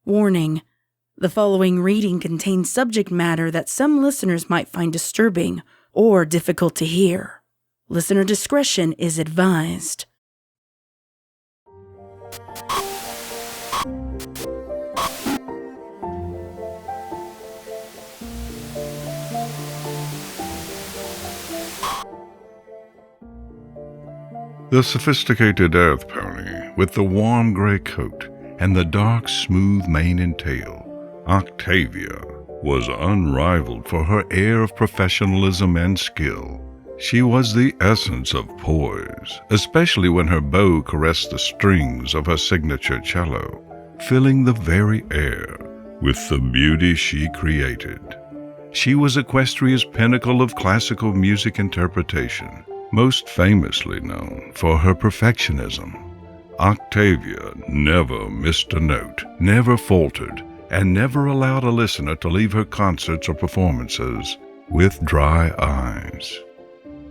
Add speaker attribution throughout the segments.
Speaker 1: Warning: the following reading contains subject matter that some listeners might find disturbing or difficult to hear. Listener discretion is advised.
Speaker 2: The sophisticated earth pony, with the warm gray coat and the dark, smooth mane and tail, Octavia, was unrivaled for her air of professionalism and skill. She was the essence of poise, especially when her bow caressed the strings of her signature cello, filling the very air with the beauty she created. She was Equestria's pinnacle of classical music interpretation, most famously known for her perfectionism. Octavia never missed a note, never faltered, and never allowed a listener to leave her concerts or performances with dry eyes.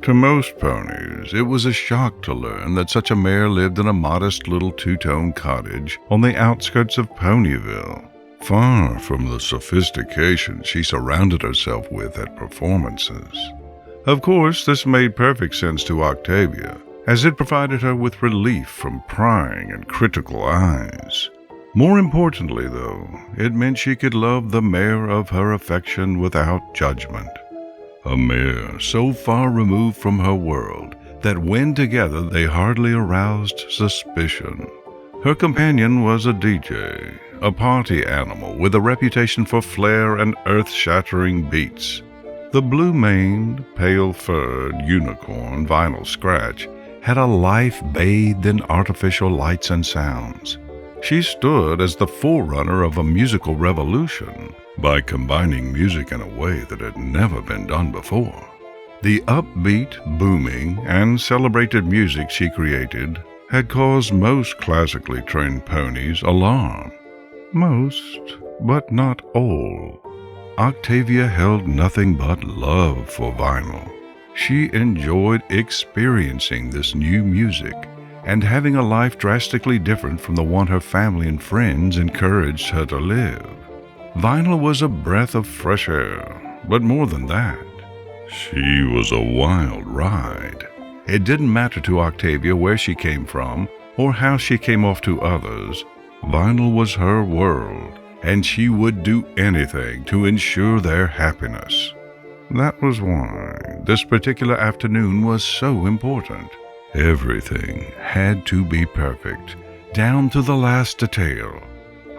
Speaker 2: To most ponies, it was a shock to learn that such a mare lived in a modest little two-tone cottage on the outskirts of Ponyville, far from the sophistication she surrounded herself with at performances. Of course, this made perfect sense to Octavia, as it provided her with relief from prying and critical eyes. More importantly, though, it meant she could love the mare of her affection without judgment. A mare so far removed from her world that when together they hardly aroused suspicion. Her companion was a DJ, a party animal with a reputation for flair and earth-shattering beats. The blue-maned, pale-furred unicorn OctaScratch had a life bathed in artificial lights and sounds. She stood as the forerunner of a musical revolution by combining music in a way that had never been done before. The upbeat, booming, and celebrated music she created had caused most classically trained ponies alarm. Most, but not all. Octavia held nothing but love for vinyl. She enjoyed experiencing this new music and having a life drastically different from the one her family and friends encouraged her to live. Vinyl was a breath of fresh air, but more than that, she was a wild ride. It didn't matter to Octavia where she came from or how she came off to others. Vinyl was her world, and she would do anything to ensure their happiness. That was why this particular afternoon was so important. Everything had to be perfect, down to the last detail.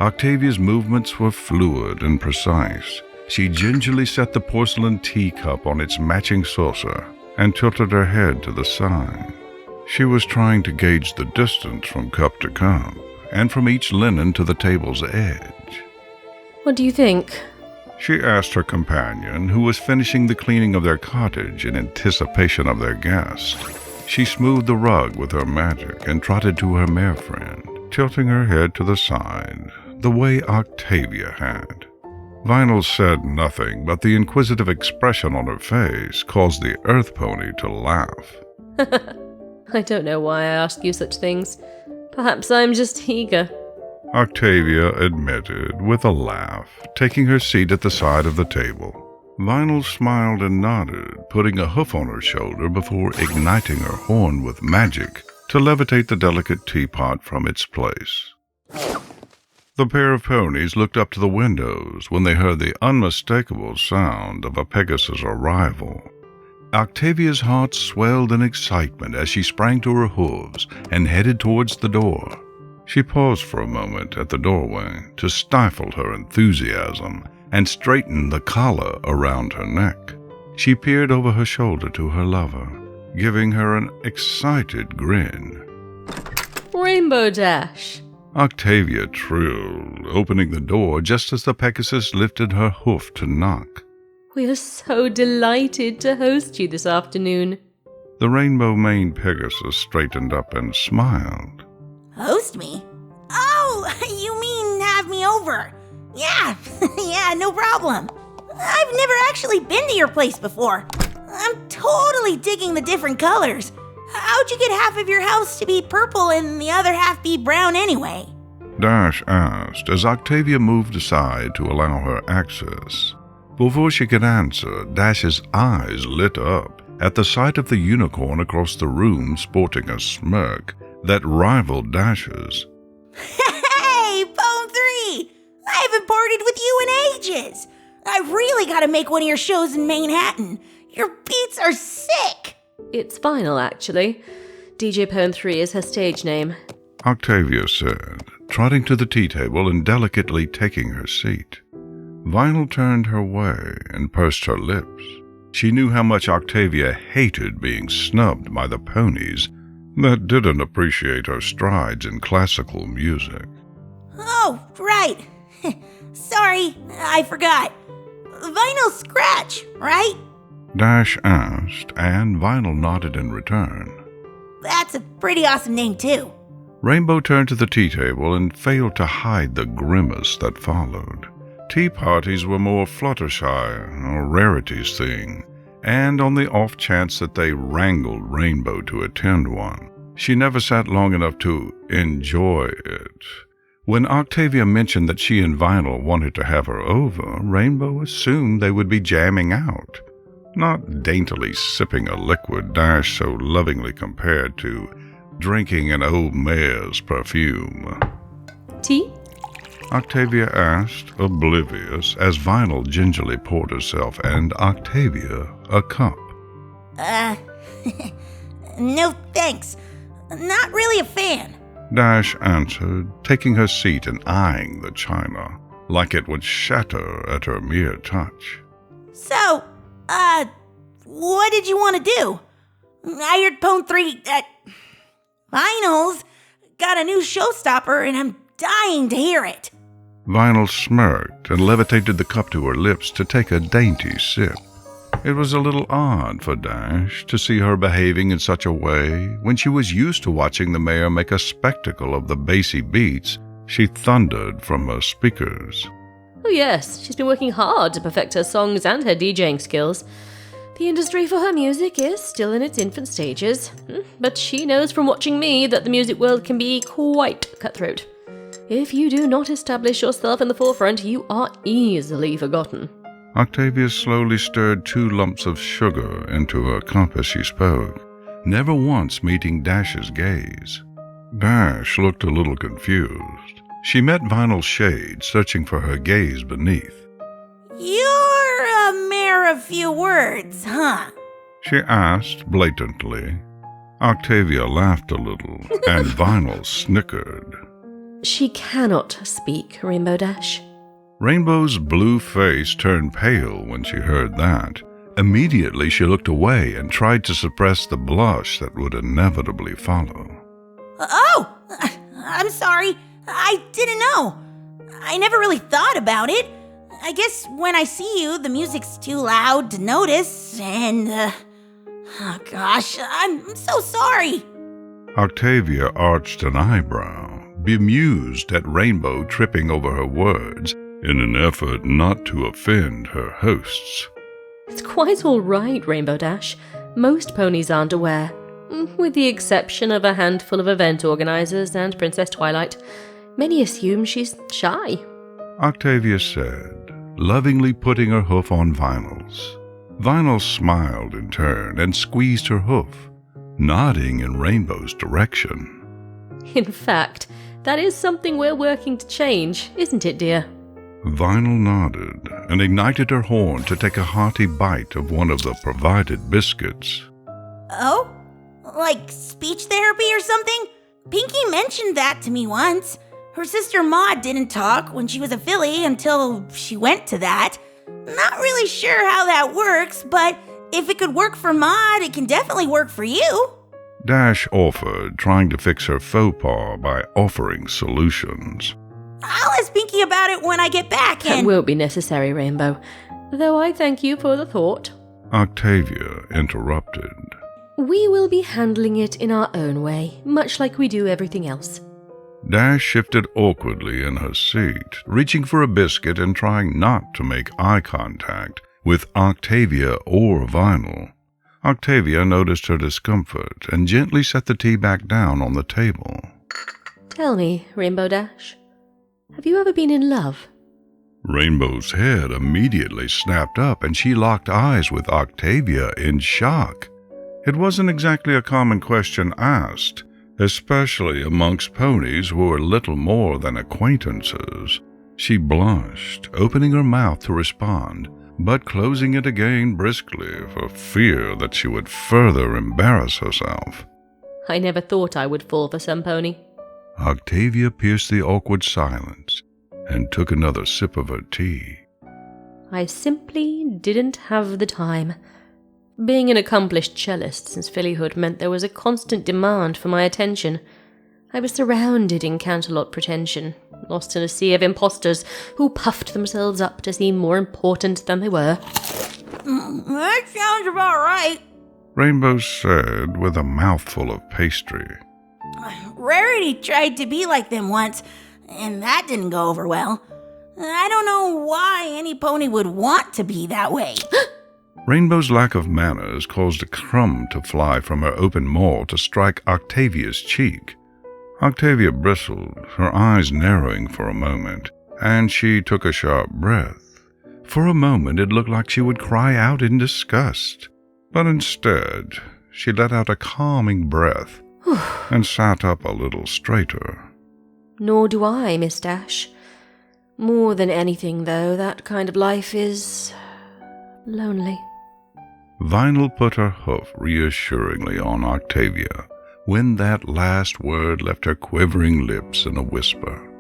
Speaker 2: Octavia's movements were fluid and precise. She gingerly set the porcelain teacup on its matching saucer and tilted her head to the side. She was trying to gauge the distance from cup to cup and from each linen to the table's edge.
Speaker 3: What do you think?
Speaker 2: She asked her companion, who was finishing the cleaning of their cottage in anticipation of their guest. She smoothed the rug with her magic and trotted to her mare friend, tilting her head to the side, the way Octavia had. Vinyl said nothing, but the inquisitive expression on her face caused the earth pony to laugh.
Speaker 3: I don't know why I ask you such things. Perhaps I'm just eager.
Speaker 2: Octavia admitted with a laugh, taking her seat at the side of the table. Vinyl smiled and nodded, putting a hoof on her shoulder before igniting her horn with magic to levitate the delicate teapot from its place. The pair of ponies looked up to the windows when they heard the unmistakable sound of a Pegasus arrival. Octavia's heart swelled in excitement as she sprang to her hooves and headed towards the door. She paused for a moment at the doorway to stifle her enthusiasm and straighten the collar around her neck. She peered over her shoulder to her lover, giving her an excited grin.
Speaker 3: Rainbow Dash!
Speaker 2: Octavia trilled, opening the door just as the Pegasus lifted her hoof to knock.
Speaker 3: We are so delighted to host you this afternoon.
Speaker 2: The rainbow-maned Pegasus straightened up and smiled.
Speaker 4: Host me? Oh, you mean have me over? Yeah, yeah, no problem. I've never actually been to your place before. I'm totally digging the different colors. How'd you get half of your house to be purple and the other half be brown anyway?
Speaker 2: Dash asked as Octavia moved aside to allow her access. Before she could answer, Dash's eyes lit up at the sight of the unicorn across the room sporting a smirk that rivaled Dash's.
Speaker 4: Hey, Pone 3! I haven't partied with you in ages! I really gotta make one of your shows in Manhattan. Your beats are sick!
Speaker 3: It's Vinyl, actually. DJ Pone 3 is her stage name.
Speaker 2: Octavia said, trotting to the tea table and delicately taking her seat. Vinyl turned her way and pursed her lips. She knew how much Octavia hated being snubbed by the ponies that didn't appreciate her strides in classical music.
Speaker 4: Oh, right. Sorry, I forgot. Vinyl Scratch, right?
Speaker 2: Dash asked, and Vinyl nodded in return.
Speaker 4: That's a pretty awesome name, too.
Speaker 2: Rainbow turned to the tea table and failed to hide the grimace that followed. Tea parties were more Fluttershy or Rarity's thing, and on the off chance that they wrangled Rainbow to attend one, she never sat long enough to enjoy it. When Octavia mentioned that she and Vinyl wanted to have her over, Rainbow assumed they would be jamming out, not daintily sipping a liquid Dash so lovingly compared to drinking an old mare's perfume.
Speaker 3: Tea?
Speaker 2: Octavia asked, oblivious, as Vinyl gingerly poured herself and Octavia a cup.
Speaker 4: No thanks. Not really a fan.
Speaker 2: Dash answered, taking her seat and eyeing the china, like it would shatter at her mere touch.
Speaker 4: So, what did you want to do? I heard Pone 3 at Vinyl's got a new showstopper and I'm dying to hear it.
Speaker 2: Vinyl smirked and levitated the cup to her lips to take a dainty sip. It was a little odd for Dash to see her behaving in such a way when she was used to watching the mare make a spectacle of the bassy beats she thundered from her speakers.
Speaker 3: Oh yes, she's been working hard to perfect her songs and her DJing skills. The industry for her music is still in its infant stages, but she knows from watching me that the music world can be quite cutthroat. If you do not establish yourself in the forefront, you are easily forgotten.
Speaker 2: Octavia slowly stirred 2 lumps of sugar into her cup as she spoke, never once meeting Dash's gaze. Dash looked a little confused. She met Vinyl's shade, searching for her gaze beneath.
Speaker 4: You're a mare of few words, huh?
Speaker 2: She asked blatantly. Octavia laughed a little, and Vinyl snickered.
Speaker 3: She cannot speak, Rainbow Dash.
Speaker 2: Rainbow's blue face turned pale when she heard that. Immediately she looked away and tried to suppress the blush that would inevitably follow.
Speaker 4: Oh! I'm sorry. I didn't know. I never really thought about it. I guess when I see you, the music's too loud to notice, and, oh gosh, I'm so sorry.
Speaker 2: Octavia arched an eyebrow, bemused at Rainbow tripping over her words in an effort not to offend her hosts.
Speaker 3: It's quite all right, Rainbow Dash. Most ponies aren't aware, with the exception of a handful of event organizers and Princess Twilight. Many assume she's shy.
Speaker 2: Octavia said, lovingly putting her hoof on Vinyl's. Vinyl smiled in turn and squeezed her hoof, nodding in Rainbow's direction.
Speaker 3: In fact, that is something we're working to change, isn't it, dear?
Speaker 2: Vinyl nodded and ignited her horn to take a hearty bite of one of the provided biscuits.
Speaker 4: Oh? Like speech therapy or something? Pinky mentioned that to me once. Her sister Maud didn't talk when she was a filly until she went to that. Not really sure how that works, but if it could work for Maud, it can definitely work for you.
Speaker 2: Dash offered, trying to fix her faux pas by offering solutions.
Speaker 4: I'll ask Pinky about it when I get back and—
Speaker 3: That won't be necessary, Rainbow. Though I thank you for the thought.
Speaker 2: Octavia interrupted.
Speaker 3: We will be handling it in our own way, much like we do everything else.
Speaker 2: Dash shifted awkwardly in her seat, reaching for a biscuit and trying not to make eye contact with Octavia or Vinyl. Octavia noticed her discomfort and gently set the tea back down on the table.
Speaker 3: Tell me, Rainbow Dash, Have you ever been in love?
Speaker 2: Rainbow's head immediately snapped up and she locked eyes with Octavia in shock. It wasn't exactly a common question asked, especially amongst ponies who were little more than acquaintances. She blushed, opening her mouth to respond, but closing it again briskly for fear that she would further embarrass herself.
Speaker 3: I never thought I would fall for some pony.
Speaker 2: Octavia pierced the awkward silence and took another sip of her tea.
Speaker 3: I simply didn't have the time. Being an accomplished cellist since fillyhood meant there was a constant demand for my attention. I was surrounded in Canterlot pretension, lost in a sea of impostors who puffed themselves up to seem more important than they were.
Speaker 4: That sounds about right.
Speaker 2: Rainbow said with a mouthful of pastry.
Speaker 4: Rarity tried to be like them once, and that didn't go over well. I don't know why any pony would want to be that way.
Speaker 2: Rainbow's lack of manners caused a crumb to fly from her open maw to strike Octavia's cheek. Octavia bristled, her eyes narrowing for a moment, and she took a sharp breath. For a moment it looked like she would cry out in disgust, but instead she let out a calming breath and sat up a little straighter.
Speaker 3: Nor do I, Miss Dash. More than anything, though, that kind of life is lonely.
Speaker 2: Vinyl put her hoof reassuringly on Octavia when that last word left her quivering lips in a whisper.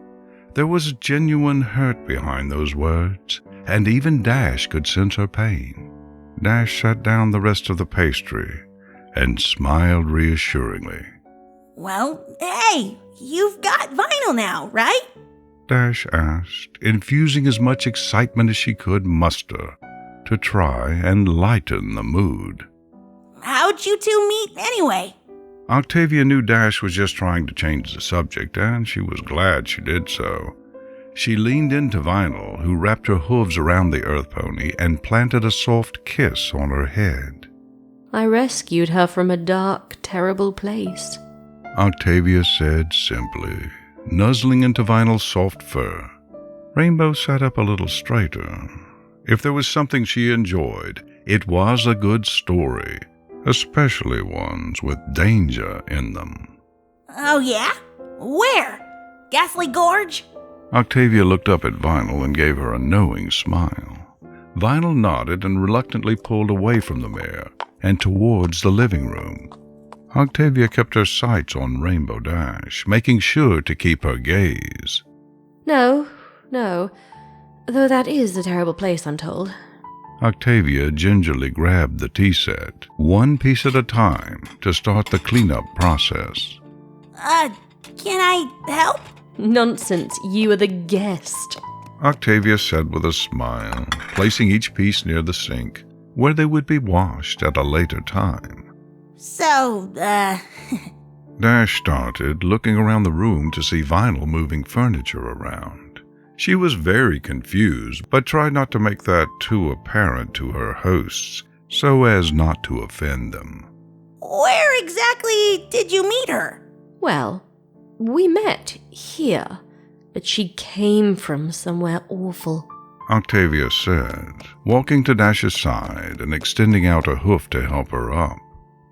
Speaker 2: There was genuine hurt behind those words, and even Dash could sense her pain. Dash set down the rest of the pastry and smiled reassuringly.
Speaker 4: Well, hey, you've got Vinyl now, right?
Speaker 2: Dash asked, infusing as much excitement as she could muster to try and lighten the mood.
Speaker 4: How'd you two meet anyway?
Speaker 2: Octavia knew Dash was just trying to change the subject, and she was glad she did so. She leaned into Vinyl, who wrapped her hooves around the earth pony and planted a soft kiss on her head.
Speaker 3: I rescued her from a dark, terrible place,
Speaker 2: Octavia said simply, nuzzling into Vinyl's soft fur. Rainbow sat up a little straighter. If there was something she enjoyed, it was a good story, especially ones with danger in them.
Speaker 4: Oh yeah? Where? Ghastly Gorge?
Speaker 2: Octavia looked up at Vinyl and gave her a knowing smile. Vinyl nodded and reluctantly pulled away from the mare and towards the living room. Octavia kept her sights on Rainbow Dash, making sure to keep her gaze.
Speaker 3: No. Though that is a terrible place, I'm told.
Speaker 2: Octavia gingerly grabbed the tea set, one piece at a time, to start the cleanup process.
Speaker 4: Can I help?
Speaker 3: Nonsense, you are the guest.
Speaker 2: Octavia said with a smile, placing each piece near the sink, where they would be washed at a later time.
Speaker 4: So,
Speaker 2: Dash started, looking around the room to see Vinyl moving furniture around. She was very confused, but tried not to make that too apparent to her hosts, so as not to offend them.
Speaker 4: Where exactly did you meet her?
Speaker 3: Well, we met here, but she came from somewhere awful.
Speaker 2: Octavia said, walking to Dash's side and extending out a hoof to help her up.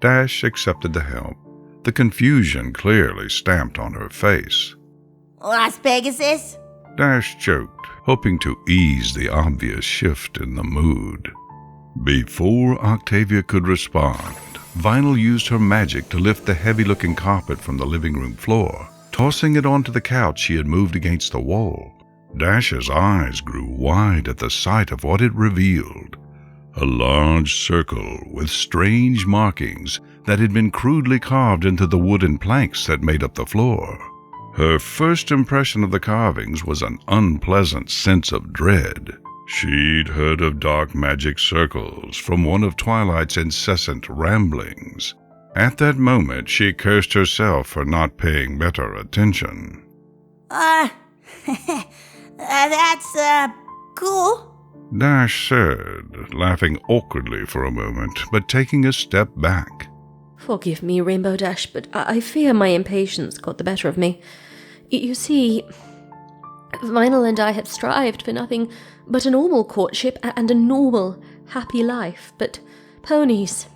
Speaker 2: Dash accepted the help, the confusion clearly stamped on her face.
Speaker 4: Las Pegasus?
Speaker 2: Dash joked, hoping to ease the obvious shift in the mood. Before Octavia could respond, Vinyl used her magic to lift the heavy-looking carpet from the living room floor, tossing it onto the couch she had moved against the wall. Dash's eyes grew wide at the sight of what it revealed. A large circle with strange markings that had been crudely carved into the wooden planks that made up the floor. Her first impression of the carvings was an unpleasant sense of dread. She'd heard of dark magic circles from one of Twilight's incessant ramblings. At that moment, she cursed herself for not paying better attention.
Speaker 4: That's, cool.
Speaker 2: Dash said, laughing awkwardly for a moment, but taking a step back.
Speaker 3: Forgive me, Rainbow Dash, but I fear my impatience got the better of me. You see, Vinyl and I have strived for nothing but a normal courtship and a normal, happy life, but ponies,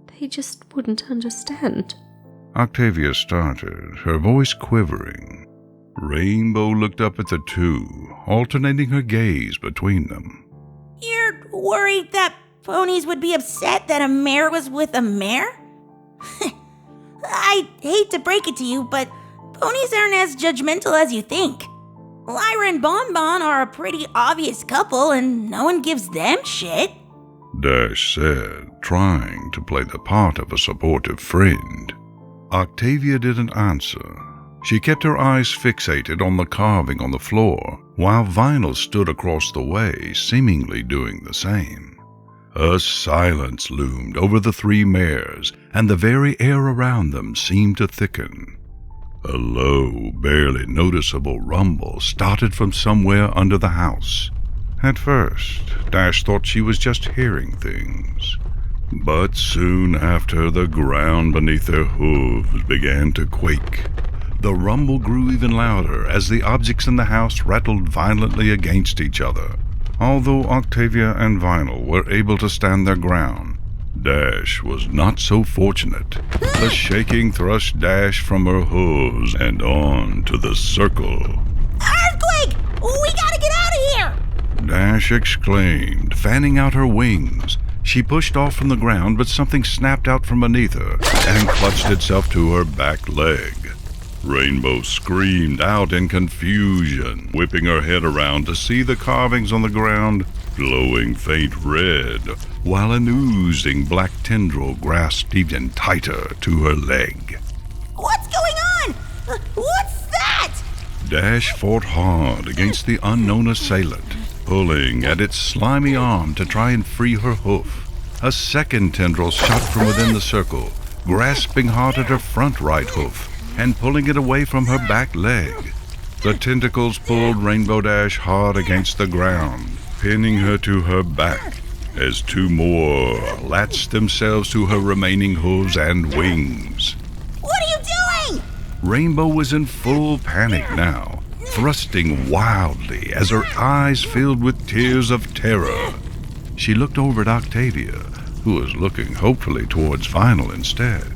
Speaker 3: they just wouldn't understand.
Speaker 2: Octavia started, her voice quivering. Rainbow looked up at the two, alternating her gaze between them.
Speaker 4: You're worried that ponies would be upset that a mare was with a mare? I hate to break it to you, but ponies aren't as judgmental as you think. Lyra and Bonbon are a pretty obvious couple, and no one gives them shit.
Speaker 2: Dash said, trying to play the part of a supportive friend. Octavia didn't answer. She kept her eyes fixated on the carving on the floor, while Vinyl stood across the way, seemingly doing the same. A silence loomed over the three mares, and the very air around them seemed to thicken. A low, barely noticeable rumble started from somewhere under the house. At first, Dash thought she was just hearing things. But soon after, the ground beneath their hooves began to quake. The rumble grew even louder as the objects in the house rattled violently against each other. Although Octavia and Vinyl were able to stand their ground, Dash was not so fortunate. The shaking thrust Dash from her hooves and on to the circle.
Speaker 4: Earthquake! We gotta get out of here!
Speaker 2: Dash exclaimed, fanning out her wings. She pushed off from the ground, but something snapped out from beneath her and clutched itself to her back leg. Rainbow screamed out in confusion, whipping her head around to see the carvings on the ground glowing faint red, while an oozing black tendril grasped even tighter to her leg.
Speaker 4: What's going on? What's that?
Speaker 2: Dash fought hard against the unknown assailant, pulling at its slimy arm to try and free her hoof. A second tendril shot from within the circle, grasping hard at her front right hoof and pulling it away from her back leg. The tentacles pulled Rainbow Dash hard against the ground, pinning her to her back as two more latched themselves to her remaining hooves and wings.
Speaker 4: What are you doing?
Speaker 2: Rainbow was in full panic now, thrusting wildly as her eyes filled with tears of terror. She looked over at Octavia, who was looking hopefully towards Vinyl instead.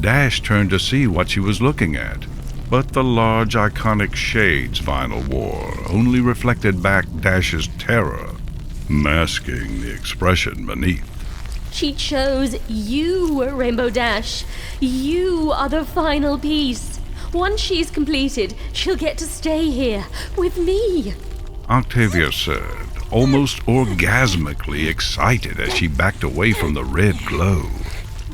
Speaker 2: Dash turned to see what she was looking at, but the large iconic shades Vinyl wore only reflected back Dash's terror, masking the expression beneath.
Speaker 3: She chose you, Rainbow Dash. You are the final piece. Once she's completed, she'll get to stay here with me.
Speaker 2: Octavia said, almost orgasmically excited as she backed away from the red glow.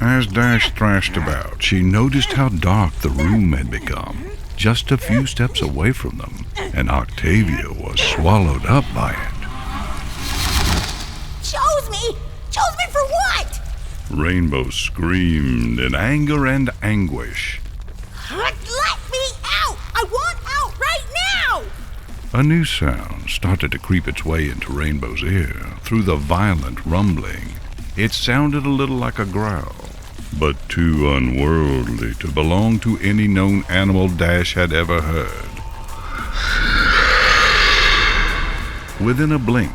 Speaker 2: As Dash thrashed about, she noticed how dark the room had become, just a few steps away from them, and Octavia was swallowed up by it.
Speaker 4: Chose me? Chose me for what?
Speaker 2: Rainbow screamed in anger and anguish.
Speaker 4: Let me out! I want out right now!
Speaker 2: A new sound started to creep its way into Rainbow's ear through the violent rumbling. It sounded a little like a growl, but too unworldly to belong to any known animal Dash had ever heard. Within a blink,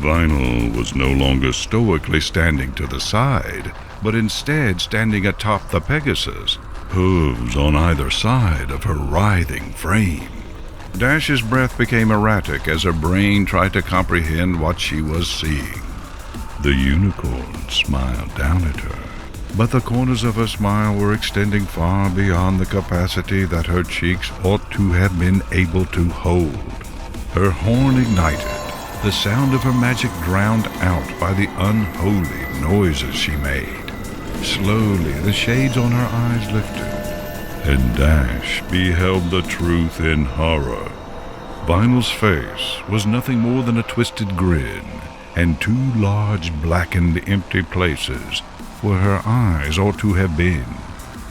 Speaker 2: Vinyl was no longer stoically standing to the side, but instead standing atop the Pegasus, hooves on either side of her writhing frame. Dash's breath became erratic as her brain tried to comprehend what she was seeing. The unicorn smiled down at her, but the corners of her smile were extending far beyond the capacity that her cheeks ought to have been able to hold. Her horn ignited, the sound of her magic drowned out by the unholy noises she made. Slowly, the shades on her eyes lifted, and Dash beheld the truth in horror. Vinyl's face was nothing more than a twisted grin, and two large, blackened, empty places where her eyes ought to have been.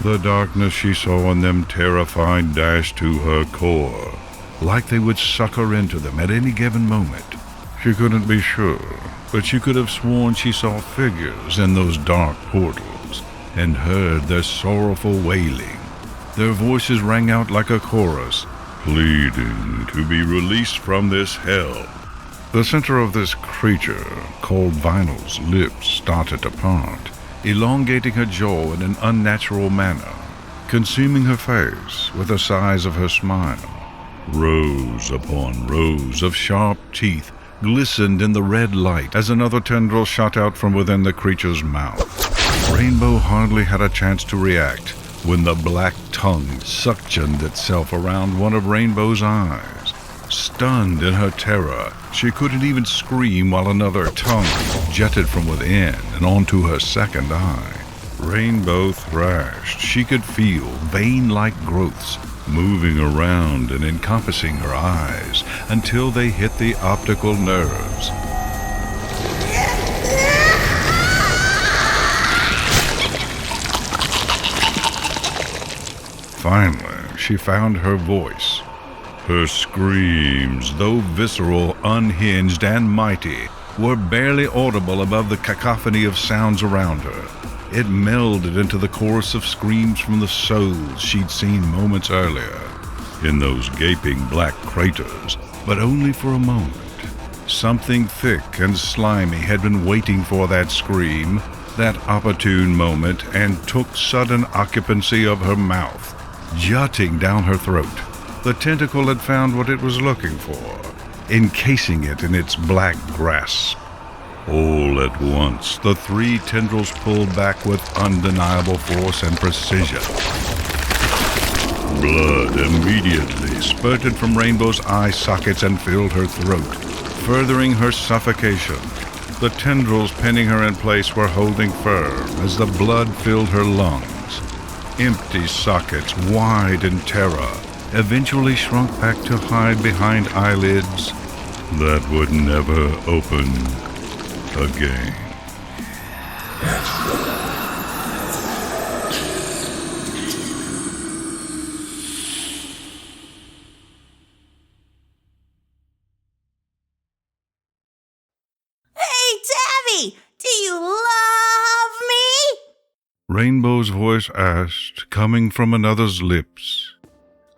Speaker 2: The darkness she saw in them terrified Dash to her core, like they would suck her into them at any given moment. She couldn't be sure, but she could have sworn she saw figures in those dark portals and heard their sorrowful wailing. Their voices rang out like a chorus, pleading to be released from this hell. The center of this creature, called Vinyl's lips, started to part, elongating her jaw in an unnatural manner, consuming her face with the size of her smile. Rows upon rows of sharp teeth glistened in the red light as another tendril shot out from within the creature's mouth. Rainbow hardly had a chance to react when the black tongue suctioned itself around one of Rainbow's eyes. Stunned in her terror, she couldn't even scream while another tongue jetted from within and onto her second eye. Rainbow thrashed. She could feel vein-like growths moving around and encompassing her eyes until they hit the optical nerves. Finally, she found her voice. Her screams, though visceral, unhinged, and mighty, were barely audible above the cacophony of sounds around her. It melded into the chorus of screams from the souls she'd seen moments earlier, in those gaping black craters, but only for a moment. Something thick and slimy had been waiting for that scream, that opportune moment, and took sudden occupancy of her mouth, jutting down her throat. The tentacle had found what it was looking for, encasing it in its black grasp. All at once, the three tendrils pulled back with undeniable force and precision. Blood immediately spurted from Rainbow's eye sockets and filled her throat, furthering her suffocation. The tendrils pinning her in place were holding firm as the blood filled her lungs. Empty sockets, wide in terror, eventually shrunk back to hide behind eyelids that would never open again.
Speaker 4: Hey, Tabby! Do you love me?
Speaker 2: Rainbow's voice asked, coming from another's lips.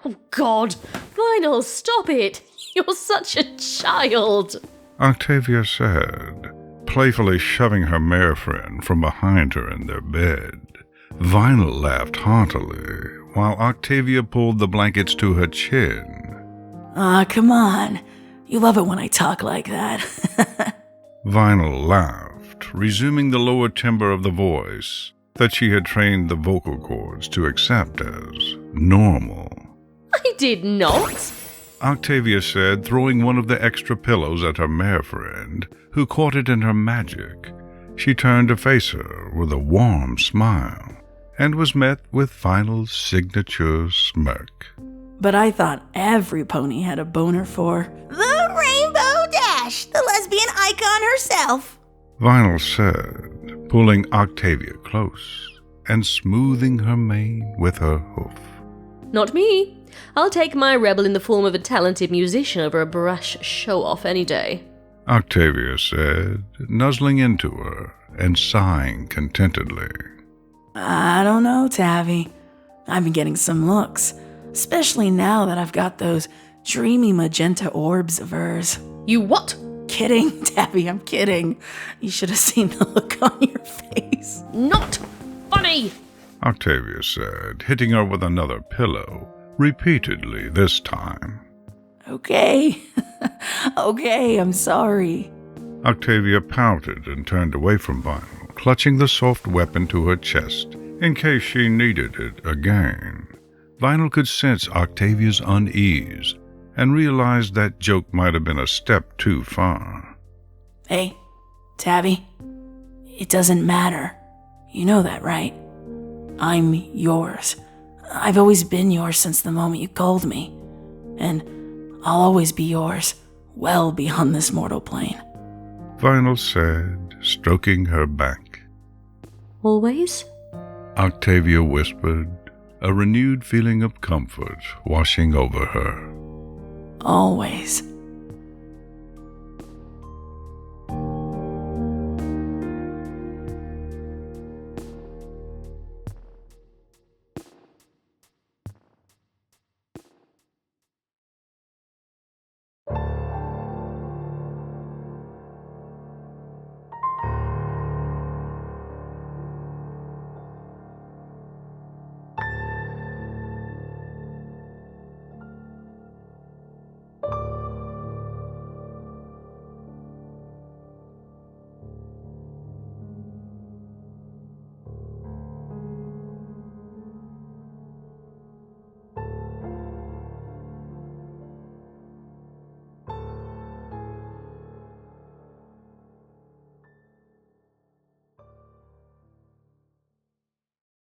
Speaker 3: Oh, God! Vinyl, stop it! You're such a child!
Speaker 2: Octavia said, playfully shoving her mare friend from behind her in their bed. Vinyl laughed heartily, while Octavia pulled the blankets to her chin.
Speaker 1: Come on. You love it when I talk like that.
Speaker 2: Vinyl laughed, resuming the lower timbre of the voice that she had trained the vocal cords to accept as normal.
Speaker 3: I did not!
Speaker 2: Octavia said, throwing one of the extra pillows at her mare friend, who caught it in her magic. She turned to face her with a warm smile, and was met with Vinyl's signature smirk.
Speaker 1: But I thought every pony had a boner for
Speaker 4: The Rainbow Dash, the lesbian icon herself.
Speaker 2: Vinyl said, pulling Octavia close and smoothing her mane with her hoof.
Speaker 3: Not me. I'll take my rebel in the form of a talented musician over a brash show-off any day.
Speaker 2: Octavia said, nuzzling into her and sighing contentedly.
Speaker 1: I don't know, Tavi. I've been getting some looks, especially now that I've got those dreamy magenta orbs of hers.
Speaker 3: You what?
Speaker 1: Kidding, Tavi, I'm kidding. You should have seen the look on your face.
Speaker 3: Not funny!
Speaker 2: Octavia said, hitting her with another pillow, repeatedly this time.
Speaker 1: Okay. Okay, I'm sorry.
Speaker 2: Octavia pouted and turned away from Vinyl, clutching the soft weapon to her chest in case she needed it again. Vinyl could sense Octavia's unease and realized that joke might have been a step too far.
Speaker 1: Hey, Tavi, it doesn't matter. You know that, right? I'm yours. I've always been yours since the moment you called me. And I'll always be yours, well beyond this mortal plane.
Speaker 2: Vinyl said, stroking her back.
Speaker 3: Always?
Speaker 2: Octavia whispered, a renewed feeling of comfort washing over her.
Speaker 1: Always.